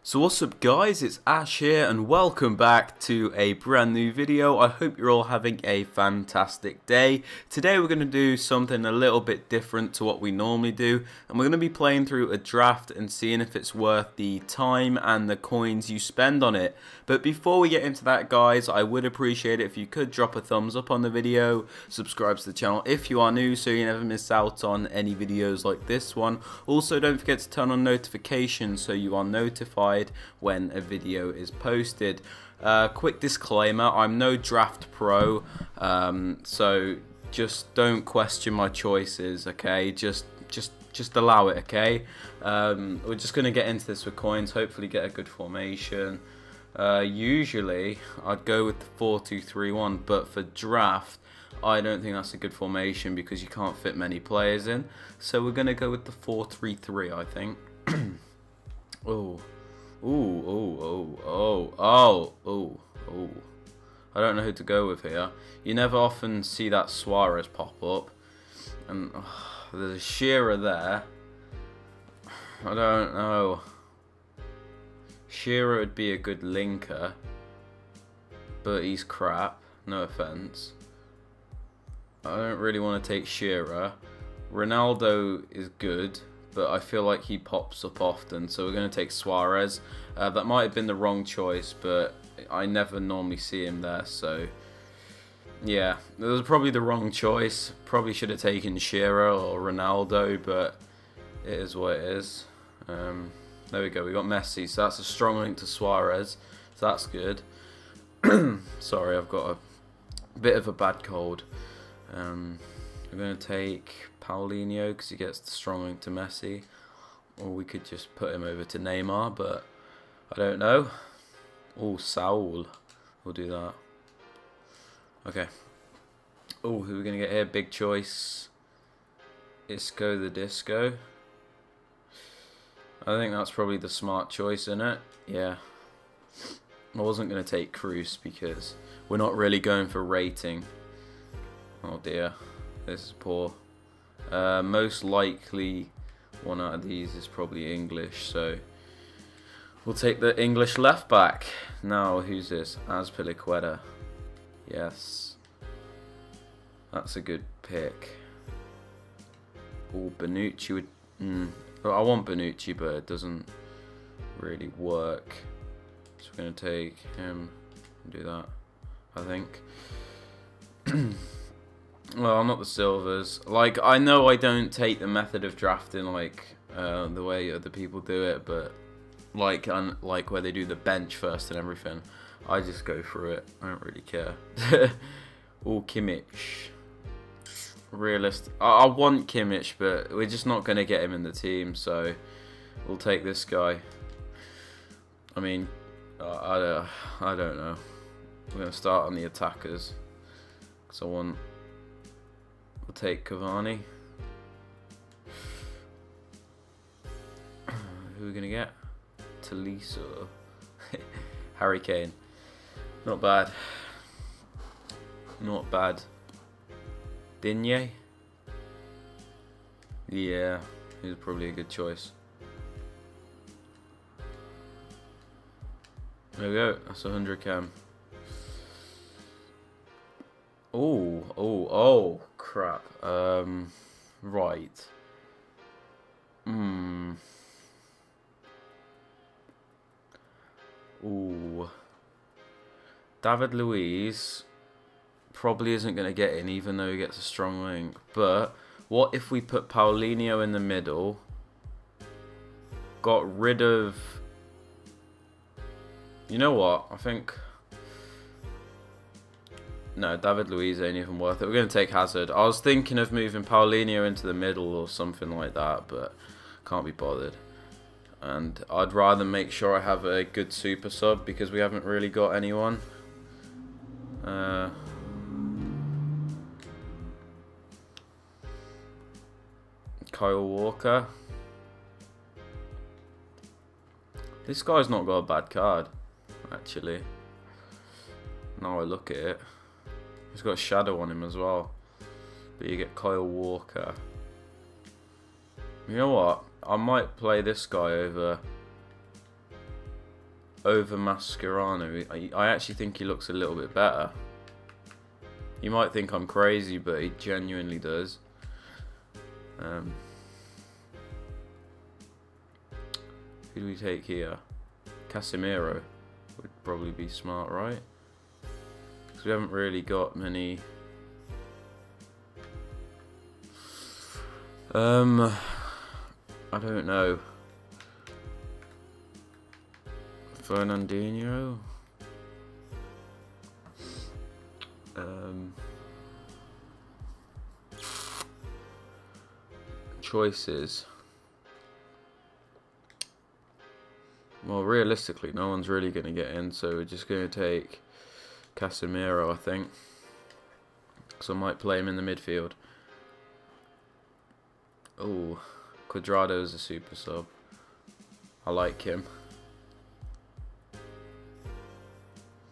So what's up guys, it's Ash here and welcome back to a brand new video. I hope you're all having a fantastic day. Today we're going to do something a little bit different to what we normally do, and we're going to be playing through a draft and seeing if it's worth the time and the coins you spend on it. But before we get into that guys, I would appreciate it if you could drop a thumbs up on the video, subscribe to the channel if you are new so you never miss out on any videos like this one. Also don't forget to turn on notifications so you are notified when a video is posted. Quick disclaimer, I'm no draft pro, so just don't question my choices, okay? Just allow it, okay? We're just going to get into this with coins, hopefully get a good formation. Usually I'd go with the 4-2-3-1, but for draft I don't think that's a good formation because you can't fit many players in, so we're going to go with the 4-3-3, I think. Oh. I don't know who to go with here. You never often see that Suarez pop up. And there's a Shearer there. I don't know. Shearer would be a good linker, but he's crap. No offense. I don't really want to take Shearer. Ronaldo is good, but I feel like he pops up often, so we're going to take Suarez. That might have been the wrong choice, but I never normally see him there, so yeah, it was probably the wrong choice. Probably should have taken Shearer or Ronaldo, but it is what it is. There we go, we got Messi, so that's a strong link to Suarez, so that's good. Sorry, I've got a bit of a bad cold. We're going to take Paulinho because he gets the strong link to Messi, or we could just put him over to Neymar, but I don't know. Oh, Saul, we'll do that. Okay. Oh, who are we going to get here? Big choice. Isco the Disco. I think that's probably the smart choice, isn't it? Yeah. I wasn't going to take Cruz because we're not really going for rating. Oh dear, this is poor. Most likely one out of these is probably English, so we'll take the English left back. Now, who's this? Azpilicueta. Yes. That's a good pick. Oh, Bonucci would... I want Bonucci, but it doesn't really work. So we're going to take him and do that, I think. Well, not the silvers. Like, I know I don't take the method of drafting like the way other people do it, but like where they do the bench first and everything, I just go through it. I don't really care. Oh, Kimmich. Realist. I want Kimmich, but we're just not going to get him in the team, so we'll take this guy. I mean, I don't know. We're going to start on the attackers because I want... We'll take Cavani. Who are we going to get? Tolisso. Harry Kane. Not bad. Not bad. Digne? Yeah, he's probably a good choice. There we go. That's 100 cam. Oh, crap. Right. Ooh. David Luiz probably isn't going to get in, even though he gets a strong link. But what if we put Paulinho in the middle, got rid of... You know what? I think... No, David Luiz ain't even worth it. We're going to take Hazard. I was thinking of moving Paulinho into the middle or something like that, but can't be bothered. And I'd rather make sure I have a good super sub because we haven't really got anyone. Kyle Walker. This guy's not got a bad card, actually. Now I look at it. He's got a shadow on him as well. But you get Kyle Walker. You know what? I might play this guy over over Mascherano. I actually think he looks a little bit better. You might think I'm crazy, but he genuinely does. Who do we take here? Casemiro would probably be smart, right? Because we haven't really got many. I don't know. Fernandinho. Choices. Well, realistically, no one's really going to get in, so we're just going to take Casemiro, I think. So I might play him in the midfield. Oh, Cuadrado is a super sub. I like him.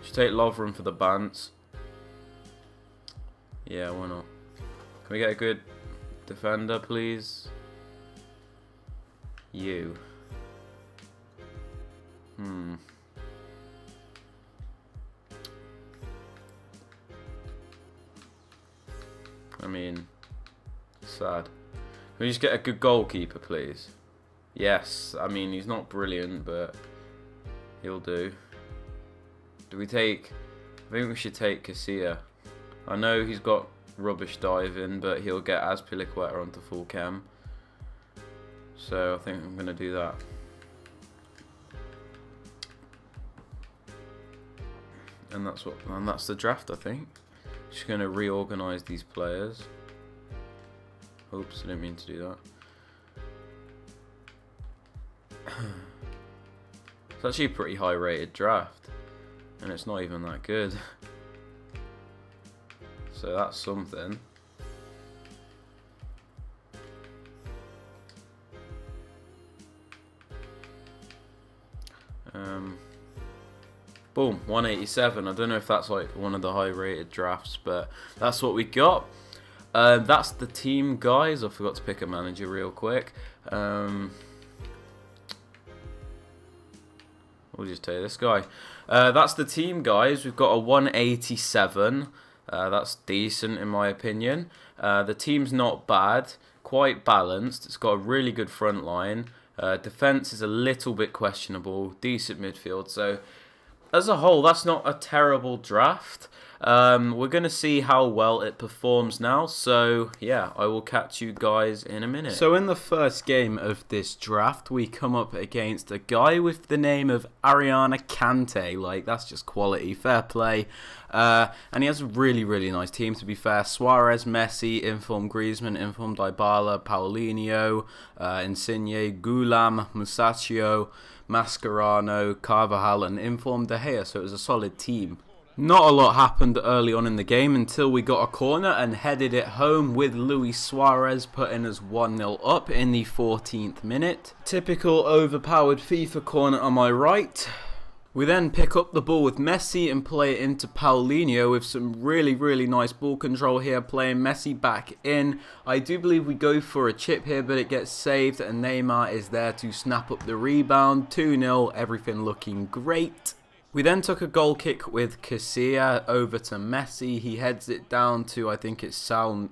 Should take Lovren for the Bants. Yeah, why not? Can we get a good defender, please? You. I mean, sad. Can we just get a good goalkeeper, please? Yes. I mean, he's not brilliant, but he'll do. Do we take... I think we should take Casilla. I know he's got rubbish diving, but he'll get Azpilicueta onto full cam. So I think I'm going to do that. And that's the draft, I think. Just going to reorganize these players. Oops, I didn't mean to do that. It's actually a pretty high rated draft, and it's not even that good. So that's something. Boom, 187. I don't know if that's like one of the high rated drafts, but that's what we got. That's the team, guys. I forgot to pick a manager real quick. We'll just take this guy. That's the team, guys. We've got a 187. That's decent in my opinion. The team's not bad, quite balanced. It's got a really good front line. Defense is a little bit questionable. Decent midfield. So as a whole, that's not a terrible draft. We're going to see how well it performs now. So, yeah, I will catch you guys in a minute. So, in the first game of this draft, we come up against a guy with the name of Ariana Kante. Like, that's just quality. Fair play. And he has a really, really nice team, to be fair. Suarez, Messi, informed Griezmann, informed Dybala, Paulinho, Insigne, Gulam, Musacchio, Mascherano, Carvajal, and informed De Gea. So, it was a solid team. Not a lot happened early on in the game until we got a corner and headed it home with Luis Suarez putting us 1-0 up in the 14th minute. Typical overpowered FIFA corner on my right. We then pick up the ball with Messi and play it into Paulinho with some really, really nice ball control here, playing Messi back in. I do believe we go for a chip here, but it gets saved and Neymar is there to snap up the rebound. 2-0, everything looking great. We then took a goal kick with Casilla over to Messi. He heads it down to, I think it's Sal.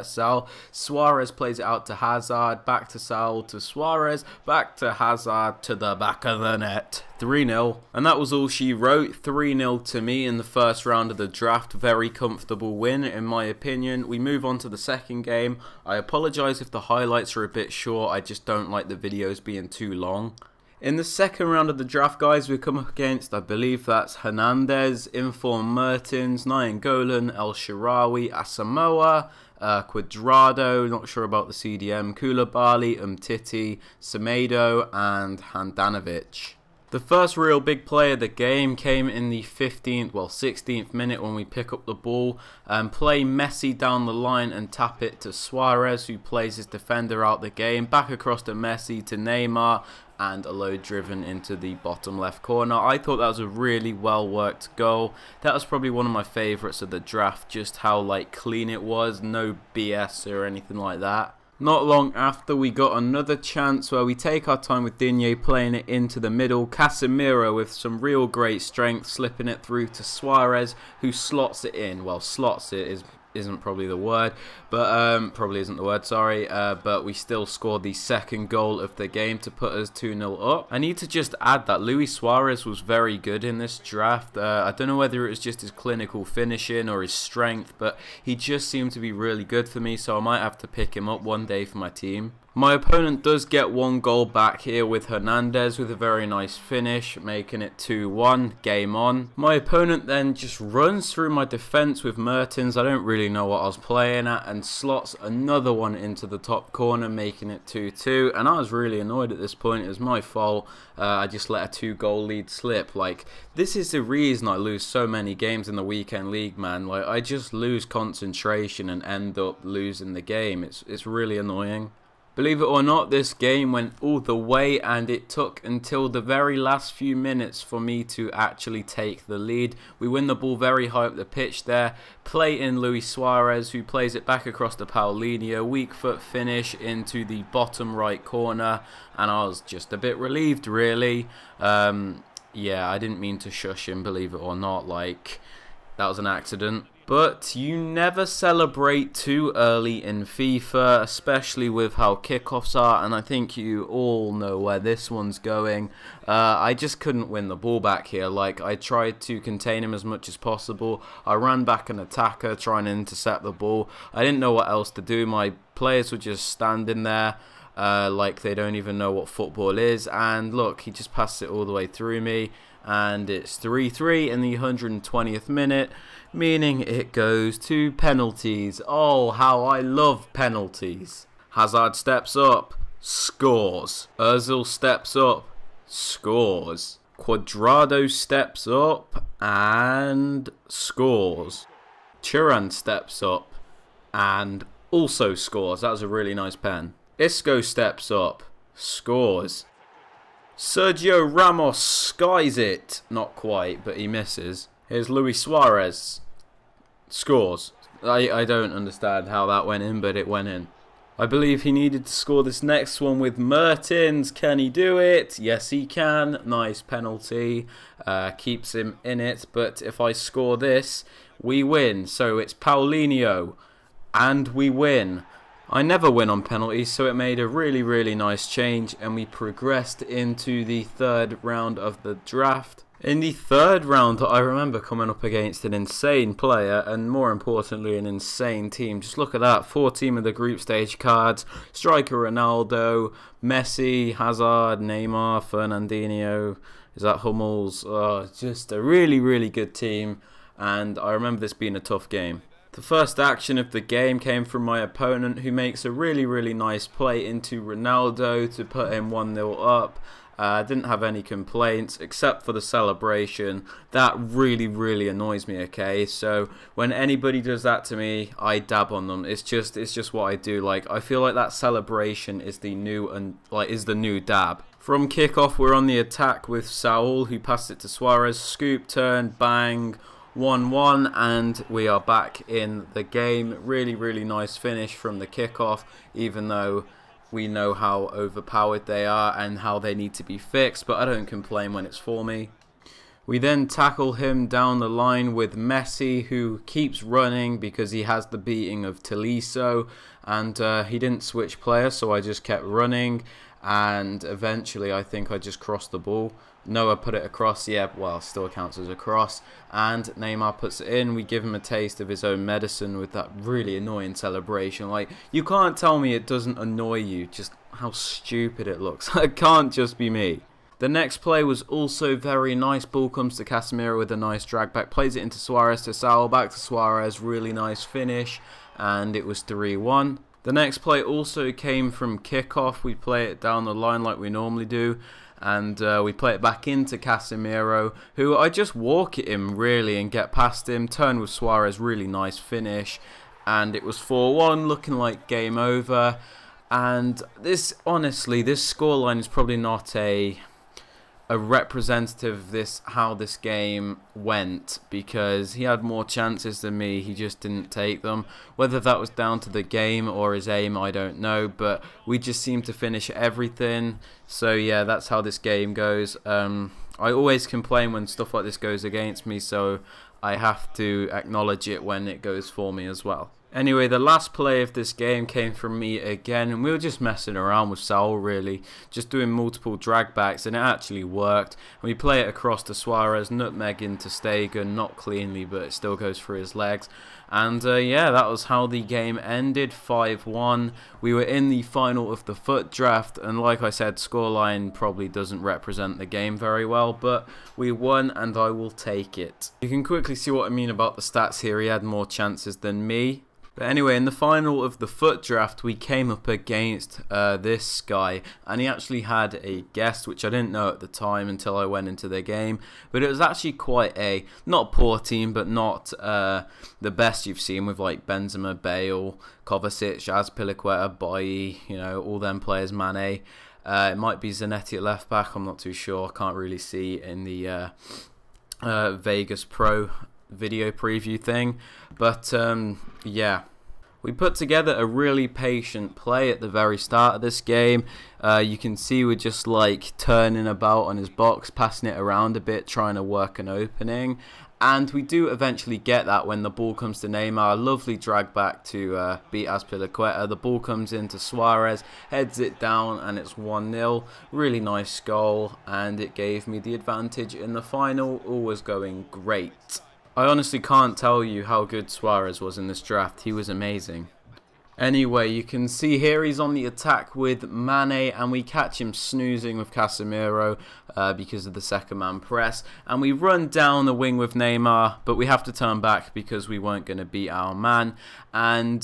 Sal. Suarez plays it out to Hazard. Back to Sal to Suarez. Back to Hazard to the back of the net. 3-0. And that was all she wrote. 3-0 to me in the first round of the draft. Very comfortable win, in my opinion. We move on to the second game. I apologise if the highlights are a bit short. I just don't like the videos being too long. In the second round of the draft, guys, we come up against, I believe that's Hernandez, Inform Mertens, Nainggolan, El Shaarawy, Asamoah, Cuadrado, not sure about the CDM, Koulibaly, Umtiti, Semedo, and Handanovic. The first real big play of the game came in the 16th minute when we pick up the ball and play Messi down the line and tap it to Suarez, who plays his defender out the game, back across to Messi to Neymar, and a load driven into the bottom left corner. I thought that was a really well worked goal. That was probably one of my favourites of the draft, just how like clean it was, no BS or anything like that. Not long after, we got another chance where we take our time with Digne playing it into the middle. Casemiro with some real great strength, slipping it through to Suarez, who slots it in. Well, slots it isn't probably the word, but but we still scored the second goal of the game to put us 2-0 up. I need to just add that Luis Suarez was very good in this draft. I don't know whether it was just his clinical finishing or his strength, but he just seemed to be really good for me, so I might have to pick him up one day for my team. My opponent does get one goal back here with Hernandez with a very nice finish, making it 2-1, game on. My opponent then just runs through my defence with Mertens, I don't really know what I was playing at, and slots another one into the top corner, making it 2-2. And I was really annoyed at this point, it was my fault. I just let a 2-goal lead slip. Like, this is the reason I lose so many games in the weekend league, man. Like, I just lose concentration and end up losing the game. It's really annoying. Believe it or not, this game went all the way, and it took until the very last few minutes for me to actually take the lead. We win the ball very high up the pitch there, play in Luis Suarez, who plays it back across to Paulinho, weak foot finish into the bottom right corner, and I was just a bit relieved, really. Yeah, I didn't mean to shush him, believe it or not, like, that was an accident. But you never celebrate too early in FIFA, especially with how kickoffs are, and I think you all know where this one's going. I just couldn't win the ball back here. Like, I tried to contain him as much as possible. I ran back an attacker trying to intercept the ball. I didn't know what else to do. My players were just standing there like they don't even know what football is. And look, he just passed it all the way through me. And it's 3-3 in the 120th minute, meaning it goes to penalties. Oh, how I love penalties. Hazard steps up, scores. Ozil steps up, scores. Cuadrado steps up and scores. Thuram steps up and also scores. That was a really nice pen. Isco steps up, scores. Sergio Ramos skies it. Not quite, but he misses. Here's Luis Suarez. Scores. I don't understand how that went in, but it went in. I believe he needed to score this next one with Mertens. Can he do it? Yes, he can. Nice penalty. Keeps him in it. But if I score this, we win. So it's Paulinho. And we win. I never win on penalties, so it made a really, really nice change, and we progressed into the third round of the draft. In the third round, I remember coming up against an insane player, and more importantly, an insane team. Just look at that, 4 team of the group stage cards. Striker Ronaldo, Messi, Hazard, Neymar, Fernandinho, is that Hummels? Just a really, really good team, and I remember this being a tough game. The first action of the game came from my opponent, who makes a really, really nice play into Ronaldo to put him 1-0 up. Didn't have any complaints except for the celebration. That really, really annoys me, okay? So when anybody does that to me, I dab on them. It's just what I do. Like, I feel like that celebration is the new dab. From kickoff, we're on the attack with Saul, who passed it to Suarez. Scoop, turn, bang. 1-1, and we are back in the game. Really, really nice finish from the kickoff, even though we know how overpowered they are and how they need to be fixed, but I don't complain when it's for me. We then tackle him down the line with Messi, who keeps running because he has the beating of Tolisso, and he didn't switch players, so I just kept running, and eventually I think I just crossed the ball. Noah put it across, yeah, well, still counts as a cross, and Neymar puts it in. We give him a taste of his own medicine with that really annoying celebration. Like, you can't tell me it doesn't annoy you, just how stupid it looks. It can't just be me. The next play was also very nice. Ball comes to Casemiro with a nice drag back, plays it into Suarez to Saul, back to Suarez, really nice finish, and it was 3-1. The next play also came from kickoff. We play it down the line like we normally do, and we play it back into Casemiro, who I just walk at him really and get past him, turn with Suarez, really nice finish, and it was 4-1, looking like game over. And this, honestly, this scoreline is probably not a a representative of how this game went, because he had more chances than me, he just didn't take them. Whether that was down to the game or his aim, I don't know, but we just seemed to finish everything. So yeah, that's how this game goes. I always complain when stuff like this goes against me, so I have to acknowledge it when it goes for me as well. Anyway, the last play of this game came from me again, and we were just messing around with Saul, really, just doing multiple drag backs, and it actually worked. And we play it across to Suarez, nutmeg into Stegen, not cleanly, but it still goes through his legs. And yeah, that was how the game ended, 5-1. We were in the final of the FUT draft, and like I said, scoreline probably doesn't represent the game very well, but we won, and I will take it. You can quickly see what I mean about the stats here. He had more chances than me. But anyway, in the final of the FUT draft, we came up against this guy, and he actually had a guest, which I didn't know at the time until I went into the game. But it was actually quite a, not poor team, but not the best you've seen, with like Benzema, Bale, Kovacic, Azpilicueta, Bailly, you know, all them players, Mane. It might be Zanetti at left back, I'm not too sure, I can't really see in the Vegas Pro video preview thing. But yeah, we put together a really patient play at the very start of this game. You can see we're just like turning about on his box, passing it around a bit, trying to work an opening. And we do eventually get that when the ball comes to Neymar. Lovely drag back to beat Azpilicueta. The ball comes into Suarez, heads it down, and it's 1-0. Really nice goal, and it gave me the advantage in the final. All was going great. I honestly can't tell you how good Suarez was in this draft. He was amazing. Anyway, you can see here he's on the attack with Mane, and we catch him snoozing with Casemiro because of the second man press. And we run down the wing with Neymar, but we have to turn back because we weren't going to beat our man. And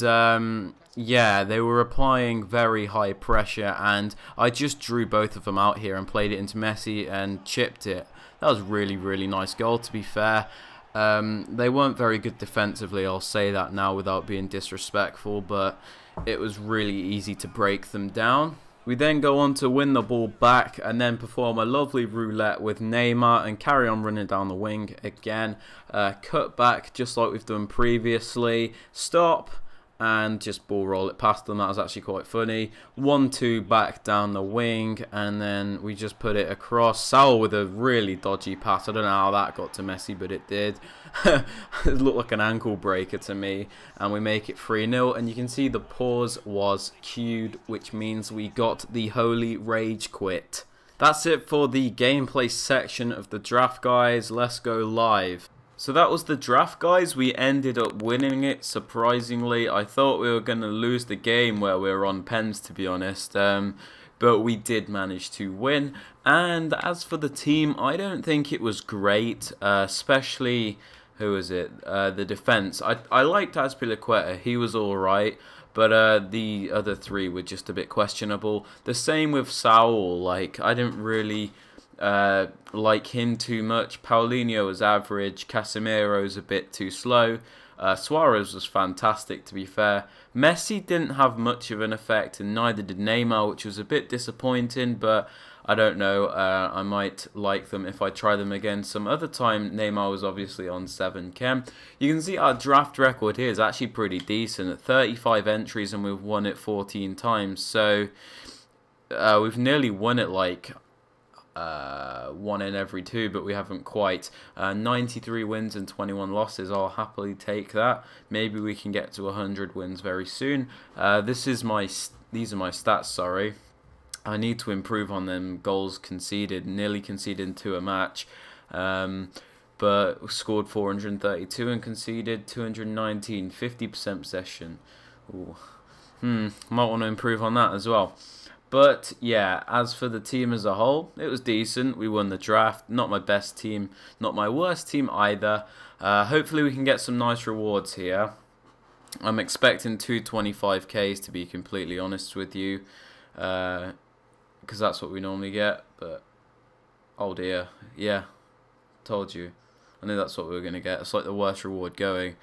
yeah, they were applying very high pressure, and I just drew both of them out here and played it into Messi and chipped it. That was really, really nice goal, to be fair. They weren't very good defensively, I'll say that now without being disrespectful, but it was really easy to break them down. We then go on to win the ball back and then perform a lovely roulette with Neymar and carry on running down the wing again. Cut back just like we've done previously. Stop. And just ball roll it past them. That was actually quite funny. 1-2 back down the wing, and then we just put it across. Saul with a really dodgy pass. I don't know how that got to Messi, but it did. It looked like an ankle breaker to me, and we make it 3-0. And you can see the pause was cued, which means we got the holy rage quit. That's it for the gameplay section of the draft, guys. Let's go live. So that was the draft, guys. We ended up winning it, surprisingly. I thought we were going to lose the game where we were on pens, to be honest. But we did manage to win. And as for the team, I don't think it was great, especially, who was it? The defense. I liked Azpilicueta. He was alright. But the other three were just a bit questionable. The same with Saul. Like, I didn't really like him too much. Paulinho was average. Casemiro's a bit too slow. Suarez was fantastic, to be fair. Messi didn't have much of an effect, and neither did Neymar, which was a bit disappointing, but I don't know. I might like them if I try them again some other time. Neymar was obviously on 7 chem. You can see our draft record here is actually pretty decent. At 35 entries, and we've won it 14 times. So we've nearly won it like 1 in every 2, but we haven't quite. 93 wins and 21 losses. I'll happily take that. Maybe we can get to 100 wins very soon. These are my stats, sorry. I need to improve on them goals conceded. Nearly conceded 2 a match. But scored 432 and conceded 219. 50% possession. Ooh. Might want to improve on that as well. But yeah, as for the team as a whole, it was decent. We won the draft. Not my best team, not my worst team either. Hopefully we can get some nice rewards here. I'm expecting 225Ks, to be completely honest with you, because that's what we normally get. But oh dear, yeah, told you. I knew that's what we were going to get. It's like the worst reward going.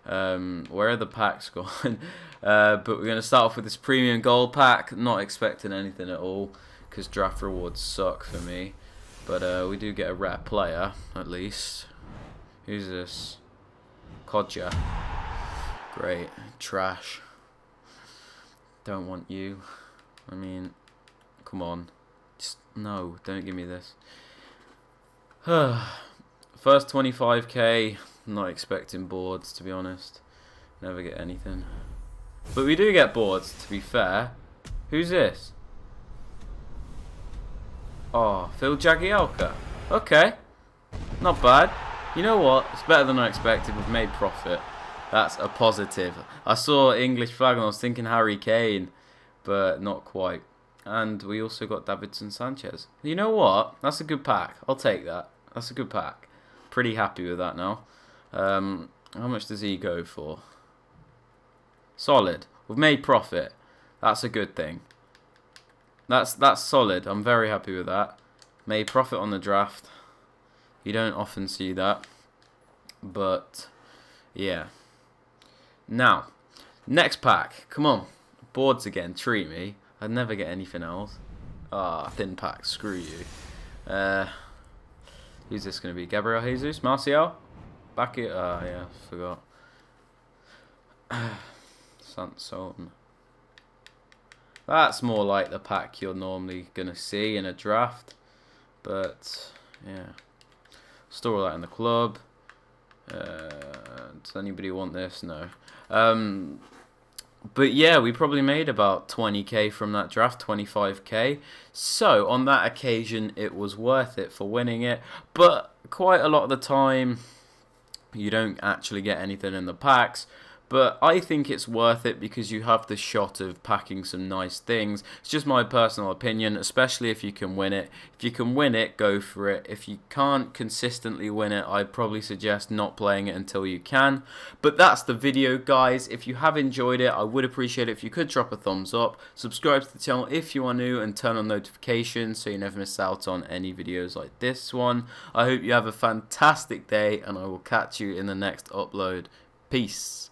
Where are the packs gone? But we're going to start off with this premium gold pack. Not expecting anything at all, because draft rewards suck for me. But we do get a rare player, at least. Who's this? Codger. Great. Trash. Don't want you. I mean, come on. Just, no, don't give me this. First 25k, not expecting boards, to be honest. Never get anything. But we do get boards, to be fair. Who's this? Oh, Phil Jagielka. Okay. Not bad. You know what? It's better than I expected. We've made profit. That's a positive. I saw English flag and I was thinking Harry Kane, but not quite. And we also got Davidson Sanchez. You know what? That's a good pack. I'll take that. That's a good pack. Pretty happy with that now. How much does he go for? Solid. We've made profit. That's a good thing. That's solid. I'm very happy with that. Made profit on the draft. You don't often see that. But, yeah. Now, next pack. Come on. Boards again. Treat me. I'd never get anything else. Ah, thin pack. Screw you. Who's this going to be? Gabriel Jesus? Martial? Back it. Ah, yeah. Forgot. Sanson. That's more like the pack you're normally going to see in a draft. But, yeah. Store all that in the club. Does anybody want this? No. But yeah, we probably made about 20k from that draft, 25k. So, on that occasion, it was worth it for winning it. But quite a lot of the time, you don't actually get anything in the packs. But I think it's worth it because you have the shot of packing some nice things. It's just my personal opinion, especially if you can win it. If you can win it, go for it. If you can't consistently win it, I'd probably suggest not playing it until you can. But that's the video, guys. If you have enjoyed it, I would appreciate it if you could drop a thumbs up. Subscribe to the channel if you are new and turn on notifications so you never miss out on any videos like this one. I hope you have a fantastic day and I will catch you in the next upload. Peace.